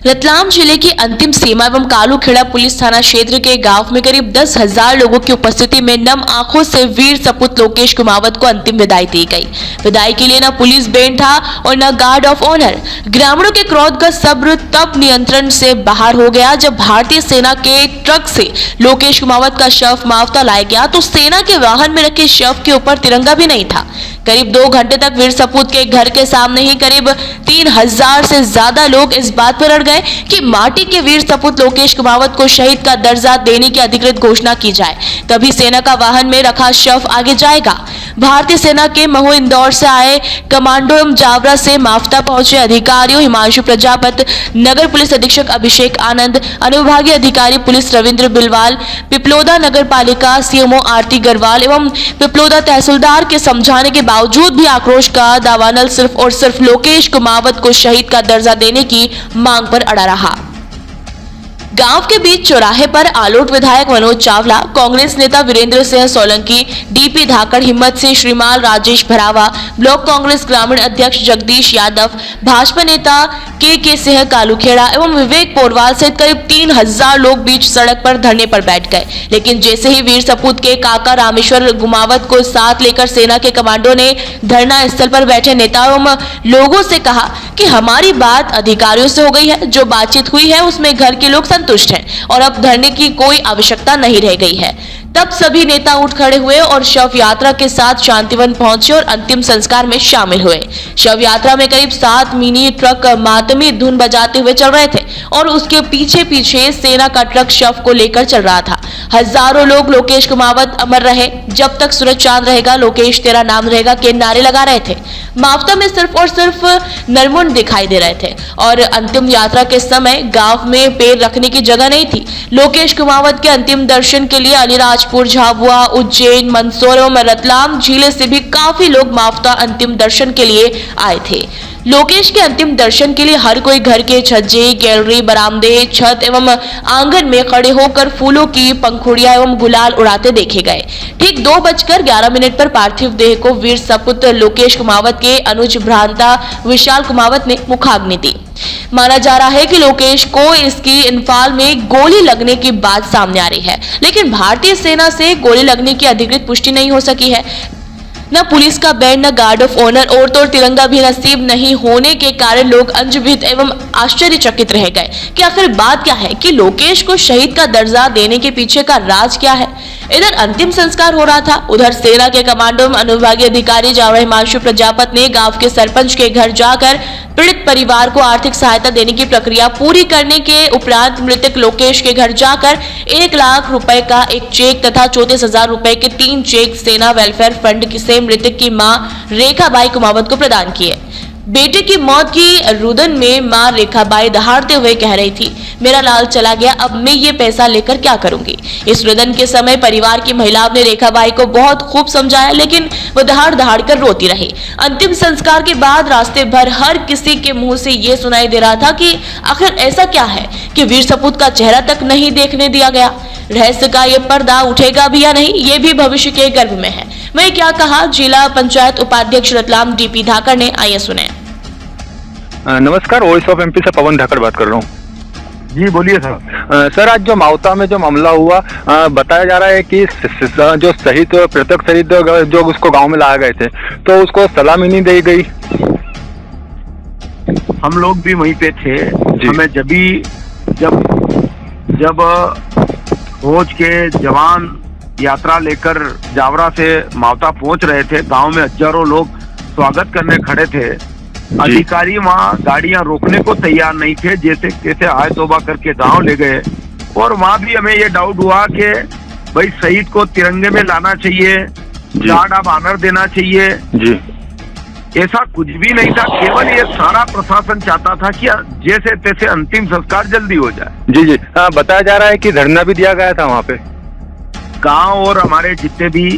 रतलाम जिले की अंतिम सीमा एवं कालूखेड़ा पुलिस थाना क्षेत्र के गांव में करीब 10,000 लोगों की उपस्थिति में नम आंखों से वीर सपूत लोकेश कुमावत को अंतिम विदाई दी गई। विदाई के लिए न पुलिस बैंड था और न गार्ड ऑफ ऑनर। ग्रामीणों के क्रोध का सब्र तब नियंत्रण से बाहर हो गया जब भारतीय सेना के ट्रक से लोकेश कुमावत का शव मावता लाया गया तो सेना के वाहन में रखे शव के ऊपर तिरंगा भी नहीं था। करीब 2 घंटे तक वीर सपूत के घर के सामने ही करीब 3,000 से ज्यादा लोग इस बात पर अड़ गए कि माटी के वीर सपूत लोकेश कुमावत को शहीद का दर्जा देने की अधिकृत घोषणा की जाए, तभी सेना का वाहन में रखा शव आगे जाएगा। भारतीय सेना के महू इंदौर से आए कमांडो एवं जावरा से मावता पहुंचे अधिकारियों हिमांशु प्रजापत, नगर पुलिस अधीक्षक अभिषेक आनंद, अनुविभागीय अधिकारी पुलिस रविंद्र बिलवाल, पिपलोदा नगर पालिका सीएमओ आरती गरवाल एवं पिपलोदा तहसीलदार के समझाने के बावजूद भी आक्रोश का दावानल सिर्फ और सिर्फ लोकेश कुमावत को शहीद का दर्जा देने की मांग पर अड़ा रहा। गांव के बीच चौराहे पर आलोट विधायक मनोज चावला, कांग्रेस नेता वीरेंद्र सिंह सोलंकी, डीपी धाकड़, हिम्मत सिंह श्रीमाल, राजेश भरावा, ब्लॉक कांग्रेस ग्रामीण अध्यक्ष जगदीश यादव, भाजपा नेता के सिंह कालूखेड़ा एवं विवेक पोरवाल सहित करीब 3,000 लोग बीच सड़क पर धरने पर बैठ गए। लेकिन जैसे ही वीर सपूत के काका रामेश्वर गुमावत को साथ लेकर सेना के कमांडो ने धरना स्थल पर बैठे नेताओं एवं लोगों से कहा कि हमारी बात अधिकारियों से हो गई है, जो बातचीत हुई है उसमें घर के लोग संतुष्ट हैं और अब धरने की कोई आवश्यकता नहीं रह गई है। तब सभी नेता उठ खड़े हुए और शव यात्रा के साथ शांतिवन पहुंचे और अंतिम संस्कार में शामिल हुए। शव यात्रा में करीब 7 मिनी ट्रक मातमी धुन बजाते हुए चल रहे थे और उसके पीछे पीछे सेना का ट्रक शव को लेकर चल रहा था। हजारों लोग लोकेश कुमावत अमर रहे, जब तक सूरज चांद रहेगा लोकेश तेरा नाम रहेगा के नारे लगा रहे थे। मावता में सिर्फ और सिर्फ नरमुंड दिखाई दे रहे थे और अंतिम यात्रा के समय गांव में पैर रखने की जगह नहीं थी। लोकेश कुमावत के अंतिम दर्शन के लिए अलीराजपुर, झाबुआ, उज्जैन, मंदसौर एवं रतलाम जिले से भी काफी लोग मावता अंतिम दर्शन के लिए आए थे। लोकेश के अंतिम दर्शन के लिए हर कोई घर के छज्जे, गैलरी, बरामदे, छत एवं आंगन में खड़े होकर फूलों की पंखुड़ियां एवं गुलाल उड़ाते देखे गए। ठीक 2:11 पर पार्थिव देह को वीर सपूत लोकेश कुमावत के अनुज भ्रांता विशाल कुमावत ने मुखाग्नि दी। माना जा रहा है कि लोकेश को इसकी इंफाल में गोली लगने की बात सामने आ रही है, लेकिन भारतीय सेना से गोली लगने की अधिकृत पुष्टि नहीं हो सकी है। न पुलिस का बैंड, न गार्ड ऑफ ऑनर और तो तिरंगा भी नसीब नहीं होने के कारण लोग अंजभित एवं आश्चर्यचकित रह गए कि आखिर बात क्या है कि लोकेश को शहीद का दर्जा देने के पीछे का राज क्या है। इधर अंतिम संस्कार हो रहा था, उधर सेना के कमांडो अनुविभागीय अधिकारी जावरा हिमांशु प्रजापत ने गांव के सरपंच के घर जाकर पीड़ित परिवार को आर्थिक सहायता देने की प्रक्रिया पूरी करने के उपरांत मृतक लोकेश के घर जाकर 1 लाख रुपए का एक चेक तथा 34,000 रुपए के 3 चेक सेना वेलफेयर फंड से मृतक की मां रेखाबाई कुमावत को प्रदान किए। बेटे की मौत की रुदन में मां रेखाबाई दहाड़ते हुए कह रही थी, मेरा लाल चला गया, अब मैं ये पैसा लेकर क्या करूंगी। इस रुदन के समय परिवार की महिलाओं ने रेखाबाई को बहुत खूब समझाया, लेकिन वो दहाड़ दहाड़ कर रोती रही। अंतिम संस्कार के बाद रास्ते भर हर किसी के मुंह से ये सुनाई दे रहा था कि आखिर ऐसा क्या है कि वीर सपूत का चेहरा तक नहीं देखने दिया गया। रहस्य का ये पर्दा उठेगा भी या नहीं, ये भी भविष्य के गर्भ में है। वही क्या कहा जिला पंचायत उपाध्यक्ष रतलाम डीपी धाकड़ ने, आइए सुने। नमस्कार, वॉइस ऑफ एमपी से पवन धाकड़ बात कर रहा हूँ। जी बोलिए सर। सर, आज जो मावता में जो मामला हुआ, बताया जा रहा है कि जो शहीद पृथक शहीद जो उसको गांव में लाए गए थे तो उसको सलामी नहीं दी गई। हम लोग भी वहीं पे थे। हमें जब फौज के जवान यात्रा लेकर जावरा से मावता पहुंच रहे थे, गांव में हजारों लोग स्वागत करने खड़े थे। अधिकारी वहाँ गाड़ियां रोकने को तैयार नहीं थे, जैसे कैसे आय तौबा करके गांव ले गए। और वहाँ भी हमें ये डाउट हुआ कि भाई शहीद को तिरंगे में लाना चाहिए, गार्ड ऑफ ऑनर देना चाहिए जी। ऐसा कुछ भी नहीं था, केवल ये सारा प्रशासन चाहता था कि जैसे तैसे अंतिम संस्कार जल्दी हो जाए। जी जी। बताया जा रहा है कि धरना भी दिया गया था वहाँ पे। गांव और हमारे जितने भी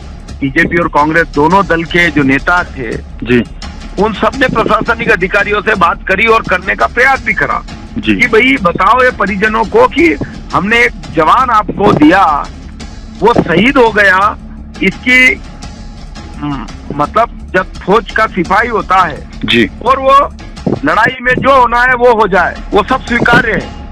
बीजेपी और कांग्रेस दोनों दल के जो नेता थे जी, उन सब ने प्रशासनिक अधिकारियों से बात करी और करने का प्रयास भी करा जी। कि भाई बताओ ये परिजनों को कि हमने एक जवान आपको दिया, वो शहीद हो गया, इसकी मतलब जब फौज का सिपाही होता है जी, और वो लड़ाई में जो होना है वो हो जाए, वो सब स्वीकार्य है,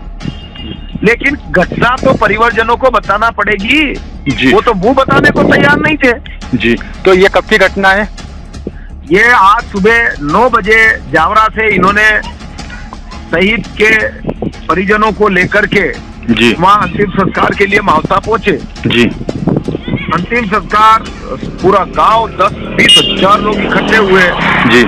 लेकिन घटना तो परिवारजनों को बताना पड़ेगी। जी। वो तो मुंह बताने को तैयार नहीं थे। जी, तो ये कब की घटना है? ये आज सुबह 9 बजे जावरा से इन्होंने शहीद के परिजनों को लेकर के जी। वहाँ अंतिम संस्कार के लिए मावता पहुंचे। जी। अंतिम संस्कार पूरा गांव 10-20 हजार लोग इकट्ठे हुए जी।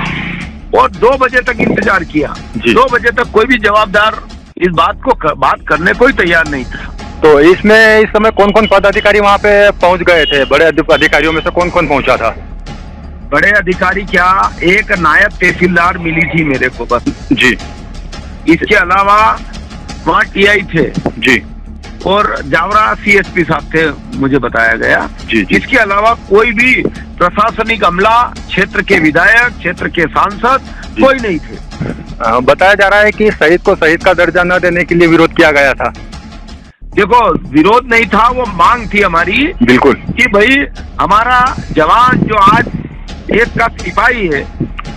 और 2 बजे तक इंतजार किया। जी। 2 बजे तक कोई भी जवाबदार इस बात करने को ही तैयार नहीं था। तो इसमें इस समय कौन कौन पदाधिकारी वहाँ पे पहुँच गए थे? बड़े अधिकारियों में से कौन कौन पहुँचा था? बड़े अधिकारी क्या, एक नायब तहसीलदार मिली थी मेरे को बस। जी। इसके अलावा वहाँ टीआई थे जी। और जावरा सीएसपी साहब थे, मुझे बताया गया। जी। जी। इसके अलावा कोई भी प्रशासनिक अमला, क्षेत्र के विधायक, क्षेत्र के सांसद कोई नहीं थे। बताया जा रहा है कि शहीद को शहीद का दर्जा न देने के लिए विरोध किया गया था। देखो, विरोध नहीं था, वो मांग थी हमारी। बिल्कुल। कि भाई हमारा जवान जो आज देश का सिपाही है,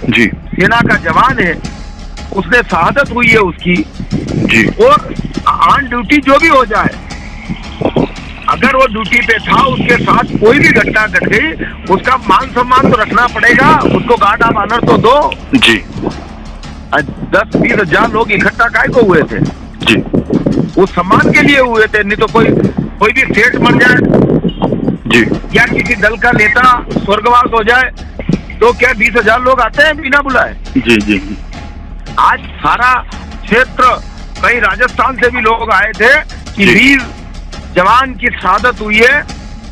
जी। सेना का जवान है, उसने शहादत हुई है उसकी। जी। और ऑन ड्यूटी जो भी हो जाए, अगर वो ड्यूटी पे था, उसके साथ कोई भी घटना घट गई, उसका मान सम्मान तो रखना पड़ेगा, उसको गार्ड ऑफ ऑनर तो दो। जी। 10-20 हजार लोग इकट्ठा काहे को हुए थे? जी। उस सम्मान के लिए हुए थे, नहीं तो कोई भी सेठ मर जाए जी। या किसी दल का नेता स्वर्गवास हो जाए तो क्या 20 हजार लोग आते हैं बिना बुलाए? जी। जी। आज सारा क्षेत्र, कई राजस्थान से भी लोग आए थे कि जी। वीर जवान की शहादत हुई है,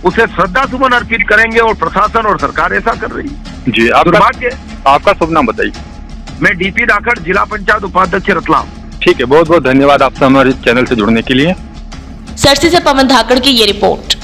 उसे श्रद्धा सुमन अर्पित करेंगे, और प्रशासन और सरकार ऐसा कर रही है। जी। आपका शुभ नाम बताइए। मैं डीपी राखड़, जिला पंचायत उपाध्यक्ष रतलाम। ठीक है, बहुत बहुत धन्यवाद आपसे हमारे चैनल से जुड़ने के लिए। सरसी से पवन धाकड़ की ये रिपोर्ट।